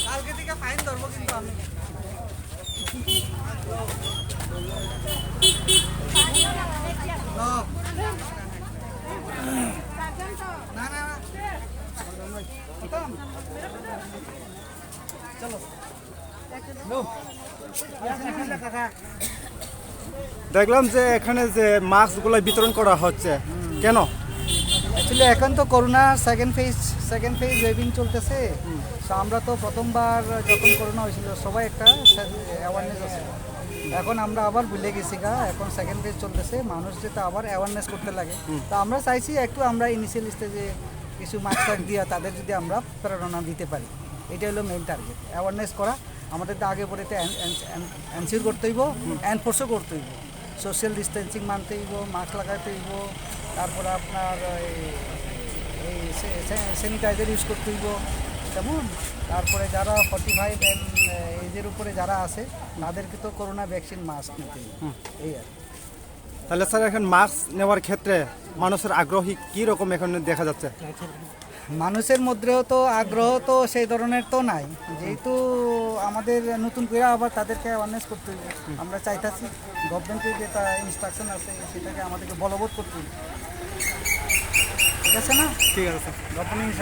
কালকে থেকে ফাইন ধরবো কিন্তু আমি। না না চলো দেখলাম যে এখানে যে মাস্কগুলো বিতরণ করা হচ্ছে, কেন? অ্যাকচুয়ালি এখন তো করোনা সেকেন্ড ফেজ ওয়েভিং চলতেছে। তো আমরা তো প্রথমবার যখন করোনা হয়েছিল সবাই একটা অ্যাওয়ারনেস আছে, এখন আমরা আবার ভুলে গেছি এখন সেকেন্ড ফেজ চলতেছে, মানুষ যেটা আবার অ্যাওয়ারনেস করতে লাগে। তো আমরা চাইছি একটু আমরা ইনিশিয়াল স্টেজে কিছু মাস্ক দিয়ে তাদের যদি আমরা প্রেরণা দিতে পারি, এটা হলো মেইন টার্গেট, অ্যাওয়ারনেস করা। আমাদের তো আগে পরে এনশিওর করতে হইব, এনফোর্সও করতে হইব, সোশ্যাল ডিস্টেন্সিং মানতে হইব, মাস্ক লাগাতে হইব, তারপরে আপনার এই স্যানিটাইজার ইউজ করতে হইব তেমন। তারপরে যারা 45 এজের উপরে যারা আছে তাদেরকে তো করোনা ভ্যাকসিন মাস্ক নিতে হইব, এই আর। তাহলে স্যার এখন মাস্ক নেওয়ার ক্ষেত্রে মানুষের আগ্রহী কী রকম এখন দেখা যাচ্ছে? মানুষের মধ্যেও তো আগ্রহ তো সেই ধরনের তো নাই, যেহেতু আমাদের নতুন করে আবার তাদেরকে অ্যাওয়ারনেস করতে হবে। আমরা চাইতেছি গভর্নমেন্টের যেটা ইনস্ট্রাকশন আছে সেটাকে আমাদেরকে বলবৎ করতে হবে, ঠিক আছে না? ঠিক আছে স্যার। গভর্নমেন্ট